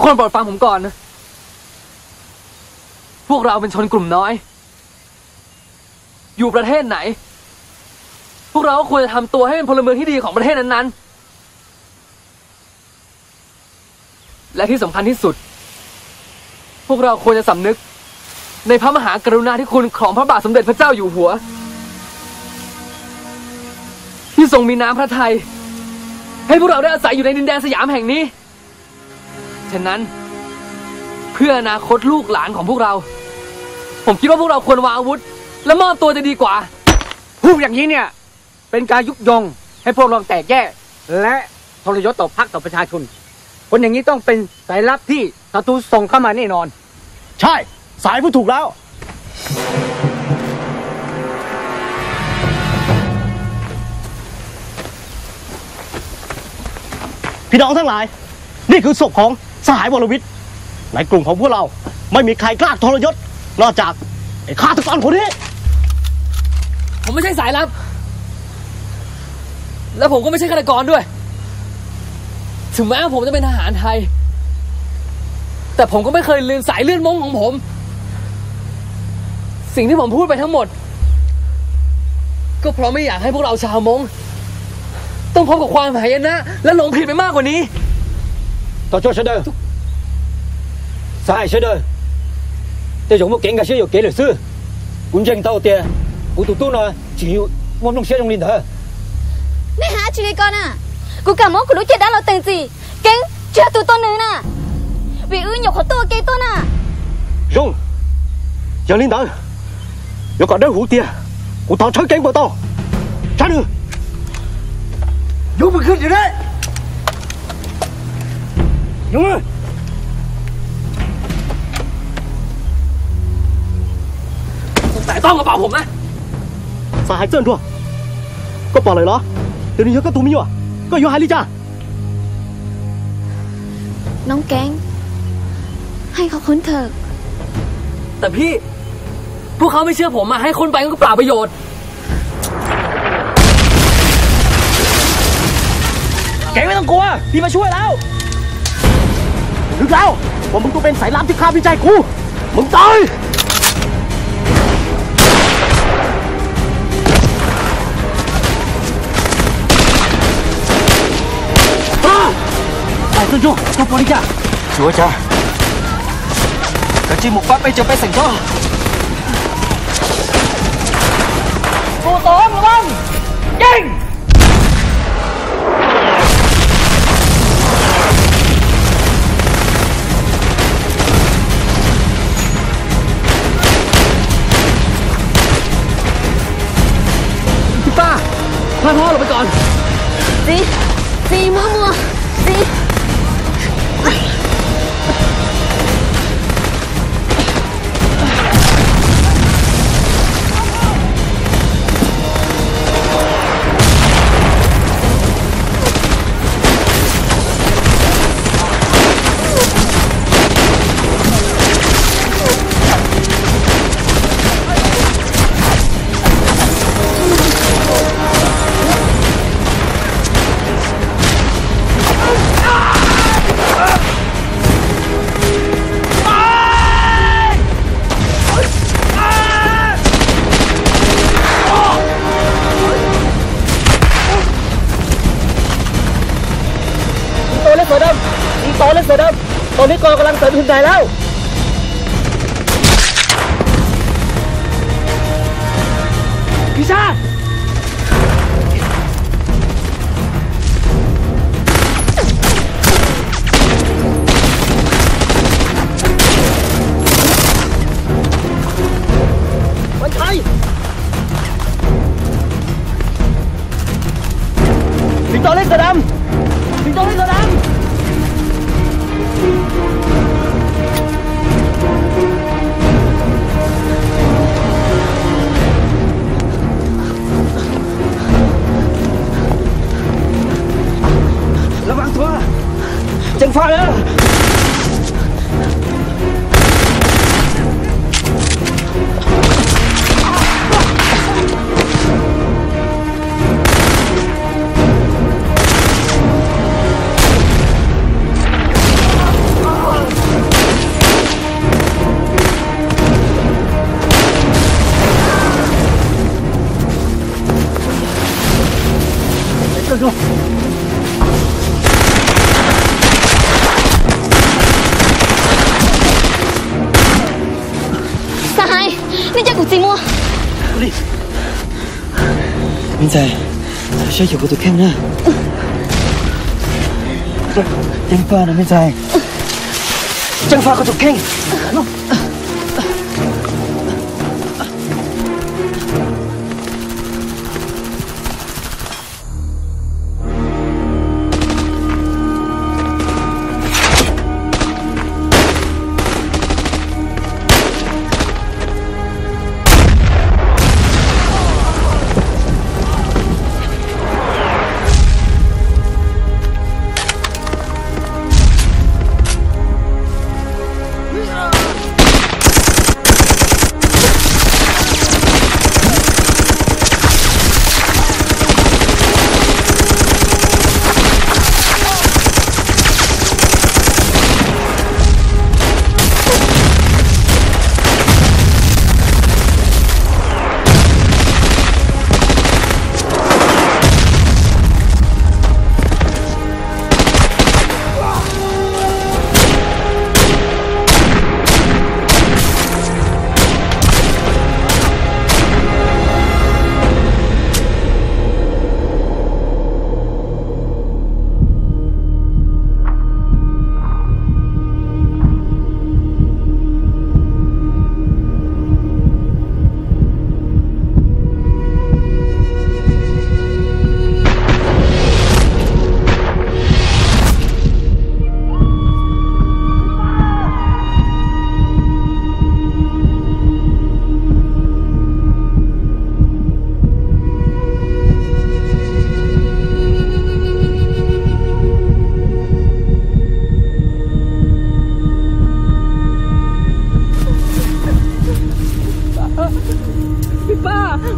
กคนโปรดฟังผมก่อนนะพวกเราเป็นชนกลุ่มน้อยอยู่ประเทศไหนพวกเราก็ควรจะทำตัวให้เป็นพลเมืองที่ดีของประเทศนั้นๆและที่สำคัญที่สุดพวกเราควรจะสำนึกในพระมหากรุณาธิคุณของพระบาทสมเด็จพระเจ้าอยู่หัวที่ทรงมีน้ำพระทัยให้พวกเราได้อาศัยอยู่ในดินแดนสยามแห่งนี้ฉะนั้นเพื่ออนาคตลูกหลานของพวกเราผมคิดว่าพวกเราควรวางอาวุธและมอบตัวจะดีกว่าพูดอย่างนี้เนี่ยเป็นการยุยงให้พวกเราแตกแยกและทรยศต่อพรรคต่อประชาชนคนอย่างนี้ต้องเป็นสายลับที่ศัตรูส่งเข้ามาแน่นอนใช่สายพูดถูกแล้วพี่น้องทั้งหลายนี่คือศพของสหายวรวิทย์ในกลุ่มของพวกเราไม่มีใครกล้าทรยศนอกจากไอ้ฆาตกรคนนี้ผมไม่ใช่สายลับและผมก็ไม่ใช่ฆาตกรด้วยถึงแม้ว่าผมจะเป็นทหารไทยแต่ผมก็ไม่เคยลืมสายเลือดม้งของผมสิ่งที่ผมพูดไปทั้งหมดก็เพราะไม่อยากให้พวกเราชาวม้งต้องพบกับความหายนะและหลงผิดไปมากกว่านี้ต่อโจเฉยๆสายเฉยๆแต่用乜境嘅需要幾律師管正鬥嘅我讀都呢只要我弄寫用練頭你หาชื่อก่อนน่ะกูกะมองกูรู้จักด้านเราเต็งจีเก่งเชื่อตัวนึงน่ะวิอื่นอยู่ขอตัวเก่งตัวน่ะ用楊練頭有個人好啲啊我當出警報道站住ยกมือขึ้นอยู่ได้ยกมือแต่ต้องกระเป๋าผมนะสหายเจิ้นทั่วก็ปล่อยเลยเหรอเดี๋ยวนี้ก็ตัวมีว่ะก็อยู่หายลิจ้าน้องแกงให้เขาค้นเถอะแต่พี่พวกเขาไม่เชื่อผมอะให้คนไปก็เปล่าประโยชน์แกไม่ต้องกลัวพี่มาช่วยแล้วนึกแล้วว่ามึงต้องเป็นสายลับที่ฆ่าพี่ใจกูมึงตาย尊重，多玻璃架。主阿姐，個節目不俾就俾成咗。副黨ระวังยิงพี่ป้าพาพ่อลงไปก่อนจีมัวจีตอนนี้กองกำลังเสริมทุนใหญ่แล้วพี่ชาวันชัยสิงโตเล็กเสือดำสิงโตเล็กเสือดำ正快啊！ สหายนี่จะกูจีมัว明仔，需要我度傾啦。點辦啊，明仔？將化嗰度傾。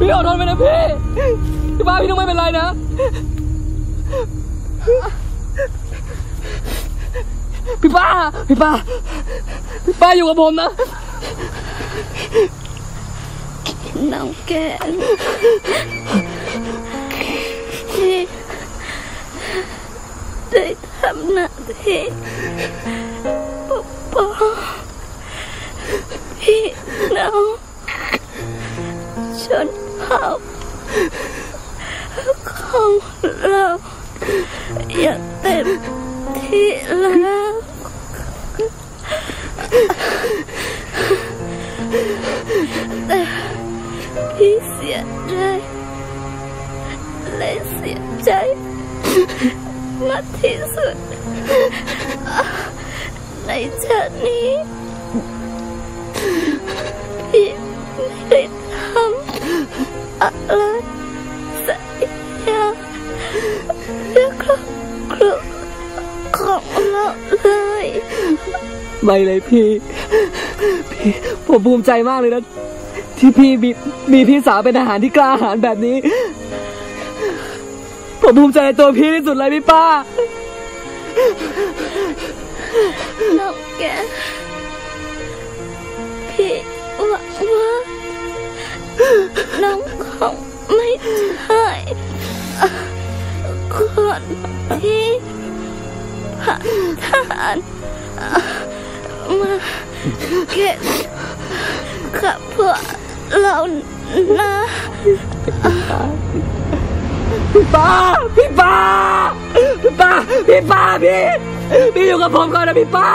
พี่อดทนไปนะพี่ป้าพี่ต้องไม่เป็นไรนะพี่ป้าอยู่กับผมนะน้องแกพี่ได้ทำหน้าที่ปกป้องพี่น้องชนเผ่าของเราอย่างเต็มที่แล้วแต่พี่เสียใจและเสียใจมากที่สุดในชาตินี้พี่ไม่ได้ทำอะไรสักอย่างเพื่อครอบครัวของเราเลยไม่เลยพี่ผมภูมิใจมากเลยนะที่พี่มีพี่สาวเป็นทหารที่กล้าหาญแบบนี้ผมภูมิใจในตัวพี่ที่สุดเลยพี่ป้าน้องแกพี่หวังว่าน้องคงไม่ใช่คนที่ผ่านทหารมาเก็บกับพวกเรานะพี่อยู่กับผมก่อนนะพี่ป้า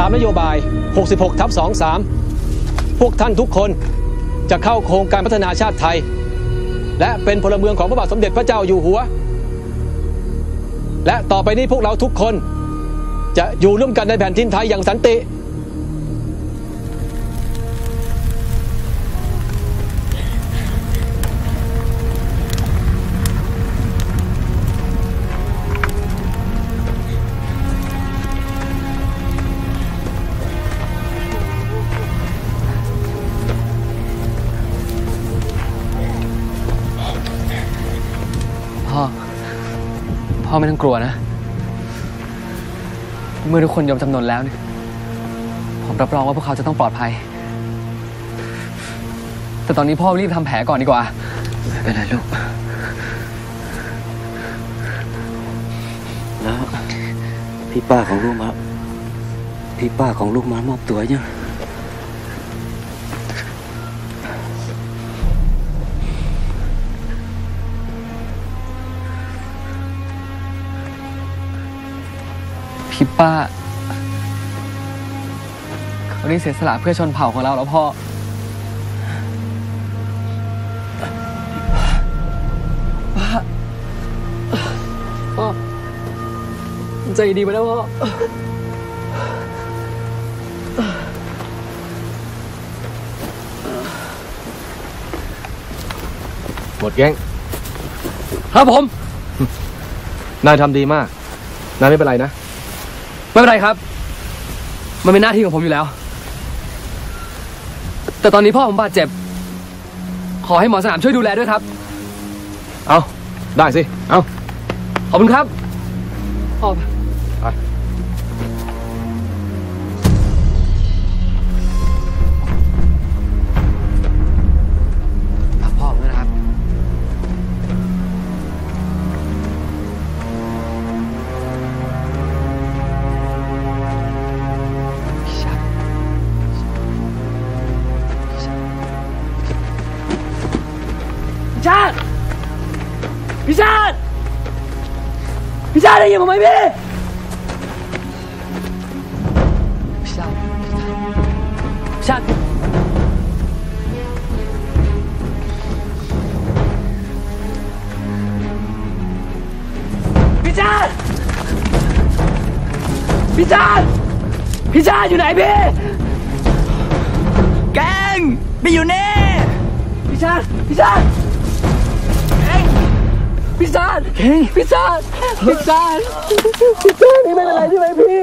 ามนโยบาย 66/23 พวกท่านทุกคนจะเข้าโครงการพัฒนาชาติไทย และเป็นพลเมืองของพระบาทสมเด็จพระเจ้าอยู่หัว และต่อไปนี้พวกเราทุกคนจะอยู่ร่วมกันในแผ่นดินไทยอย่างสันติพ่อไม่ต้องกลัวนะเมื่อทุกคนยอมจำนนแล้วเนี่ยผมรับรองว่าพวกเขาจะต้องปลอดภัยแต่ตอนนี้พ่อรีบทำแผลก่อนดีกว่าไม่เป็นไรลูกแล้วพี่ป้าของลูกมามอบตัวยังพี่ป้าเขาได้เสียสละเพื่อชนเผ่าของเราแล้วพ่อพ่อใจดีมาแล้วพ่อหมดแก๊ง ครับผม นายทำดีมากนายไม่เป็นไรนะไม่เป็นไรครับมันเป็นหน้าที่ของผมอยู่แล้วแต่ตอนนี้พ่อผมบาดเจ็บขอให้หมอสนามช่วยดูแลด้วยครับเอาได้สิเอาขอบคุณครับพ่อไปพ่อผมด้วยนะครับพี่ชาติได้ยินผมไหมพี่พี่ชาติอยู่ไหนพี่แกงไม่อยู่นี่พี่ชาติพี่ชาตินี่ไม่เป็นไรใช่ไหมพี่